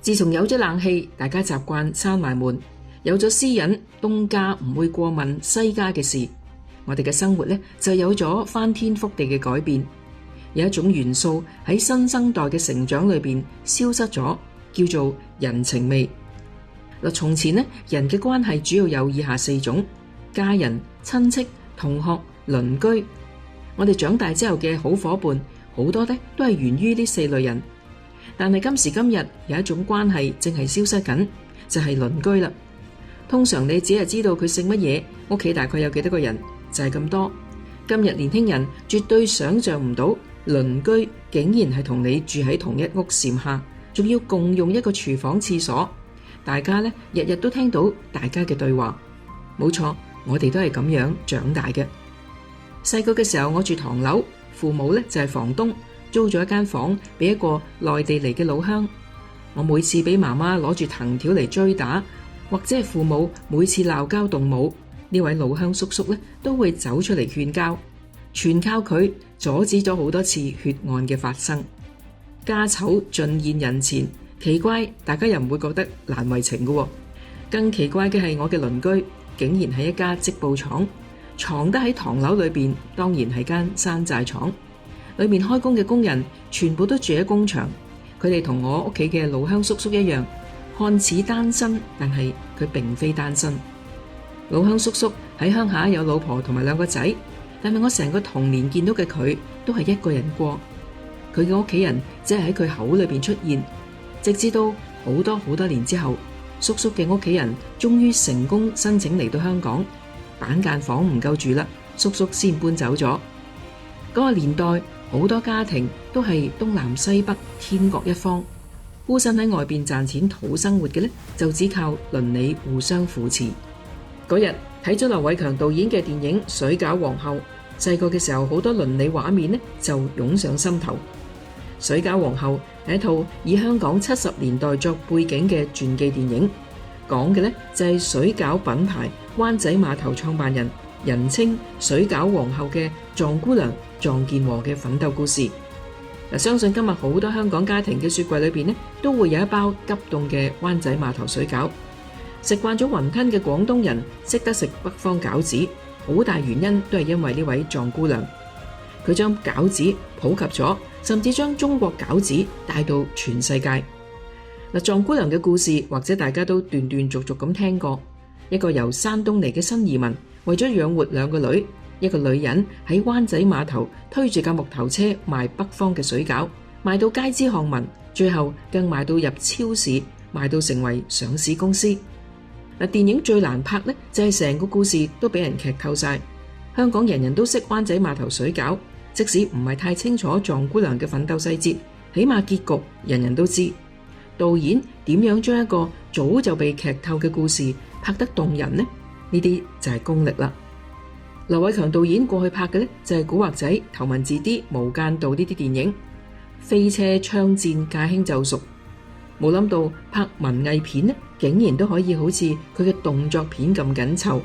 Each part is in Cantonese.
自從有咗冷氣，大家習慣閂埋門，有咗私隱，東家唔會過問西家嘅事，我哋嘅生活呢就有咗翻天覆地嘅改變。有一種元素喺新生代嘅成長裏邊消失咗，叫做人情味。從前呢，人嘅關係主要有以下4種：家人、親戚、同學、鄰居。我哋長大之後嘅好夥伴，好多呢都係源於呢4類人。但係今時今日有一種關係正係消失緊，就係鄰居啦。通常你只係知道佢姓乜嘢，屋企大概有幾多個人，就係咁多。今日年輕人絕對想象唔到鄰居竟然係同你住喺同一屋檐下，仲要共用一個廚房廁所，大家呢日日都聽到大家嘅對話。冇錯，我哋都係咁樣長大嘅。細個嘅時候我住唐樓，父母呢就係房東，租咗一間房俾一個內地嚟嘅老鄉。我每次俾媽媽攞住藤條嚟追打，或者係父母每次鬧交動武，呢位老鄉叔叔呢都會走出嚟勸交，全靠佢阻止咗好多次血案嘅發生。家醜盡現人前，奇怪大家又唔會覺得難為情嘅。更奇怪嘅係我嘅鄰居竟然係一家織布廠，藏得喺唐樓裏邊，當然係間山寨廠。裏面開工嘅工人全部都住喺工場，佢哋同我屋企嘅老鄉叔叔一樣，看似單身，但係佢並非單身。老鄉叔叔喺鄉下有老婆同埋2個仔，但係我成個童年見到嘅佢都係一個人過。佢嘅屋企人只係喺佢口裏邊出現，直至到好多年之後，叔叔嘅屋企人終於成功申請嚟到香港，板間房唔夠住啦，叔叔先搬走咗。嗰個年代好多家庭都係東南西北天各一方，孤身喺外邊賺錢討生活嘅呢，就只靠鄰里互相扶持。嗰日睇咗劉偉強導演嘅電影《水餃皇后》，細個嘅時候好多鄰里畫面呢就湧上心頭。《水餃皇后》係一套以香港70年代作背景嘅傳記電影，講嘅呢就係水餃品牌灣仔碼頭創辦人，人稱水餃皇后嘅壯姑娘壯健和嘅奮鬥故事。相信今日好多香港家庭嘅雪櫃裏邊呢，都會有一包急凍嘅灣仔碼頭水餃。食慣咗雲吞嘅廣東人識得食北方餃子，好大原因都係因為呢位壯姑娘。佢將餃子普及咗，甚至將中國餃子帶到全世界。壯姑娘嘅故事或者大家都斷斷續續咁聽過。一個由山東嚟嘅新移民，為咗養活2個女，一個女人喺灣仔碼頭推住架木頭車賣北方嘅水餃，賣到街知巷聞，最後更賣到入超市，賣到成為上市公司。電影最難拍呢，就係成個故事都俾人劇透晒。香港人人都識灣仔碼頭水餃，即使唔係太清楚壯姑娘嘅奮鬥細節，起碼結局人人都知。導演點樣將一個早就被劇透嘅故事拍得動人呢？呢啲就係功力啦。劉偉強導演過去拍嘅呢，就係《古惑仔》、《頭文字 D》、《無間道》呢啲電影，飛車槍戰駕輕就熟。冇諗到拍文藝片呢，竟然都可以好似佢嘅動作片咁緊湊，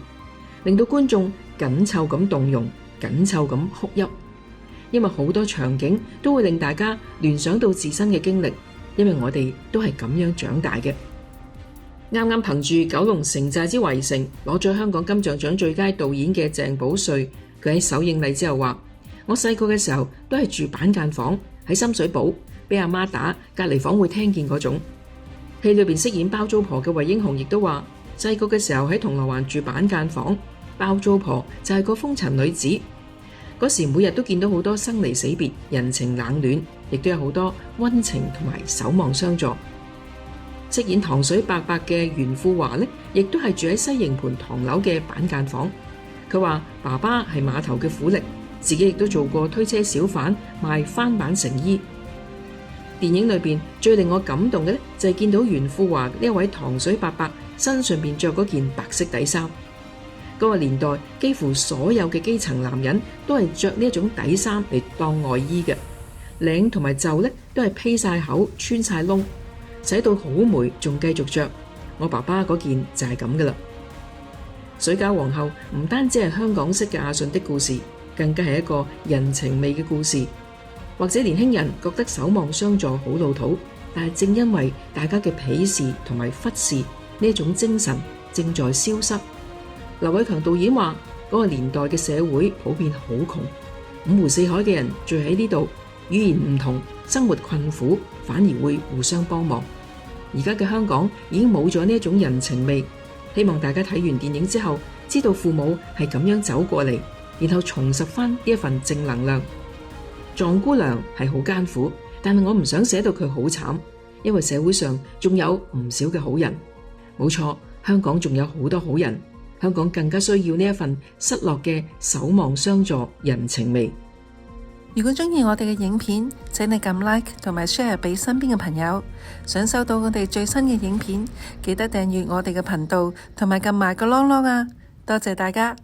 令到觀眾緊湊咁動容，緊湊咁哭泣。因為好多場景都會令大家聯想到自身嘅經歷，因為我哋都係咁樣長大嘅。啱啱憑住《九龍城寨之圍城》攞咗香港金像獎最佳導演嘅鄭保瑞，佢喺首映禮之後話：我細個嘅時候都係住板間房，喺深水埗，俾阿媽打，隔離房會聽見嗰種。戲裏邊飾演包租婆嘅惠英紅亦都話：細個嘅時候喺銅鑼灣住板間房，包租婆就係個風塵女子。嗰時每日都見到好多生離死別、人情冷暖，亦都有好多溫情同埋守望相助。飾演糖水伯伯嘅袁富華呢，亦都係住喺西營盤唐樓嘅板間房。佢話爸爸係碼頭嘅苦力，自己亦都做過推車小販賣翻版成衣。電影裏邊最令我感動嘅呢，就係見到袁富華呢一位糖水伯伯身上邊着嗰件白色底衫。嗰個年代幾乎所有嘅基層男人都係着呢一種底衫嚟當外衣嘅，領同埋袖呢都係披晒口、穿晒窿，洗到好霉仲繼續着。我爸爸嗰件就係咁噶啦。水餃皇后唔單止係香港式嘅阿信的故事，更加係一個人情味嘅故事。或者年輕人覺得守望相助好老土，但係正因為大家嘅鄙視同埋忽視，呢種精神正在消失。劉偉強導演話，嗰個年代嘅社會普遍好窮，五湖四海嘅人聚喺呢度，語言唔同，生活困苦，反而會互相幫忙。而家嘅香港已經冇咗呢一種人情味，希望大家睇完電影之後，知道父母係咁樣走過嚟，然後重拾翻呢一份正能量。撞姑娘係好艱苦，但係我唔想寫到佢好慘，因為社會上仲有唔少嘅好人。冇錯，香港仲有好多好人，香港更加需要呢一份失落嘅守望相助人情味。如果鍾意我哋嘅影片，請你撳 like 同埋 share 俾身邊嘅朋友。想收到我哋最新嘅影片，記得訂閱我哋嘅頻道同埋撳埋個啷啷啊！多謝大家。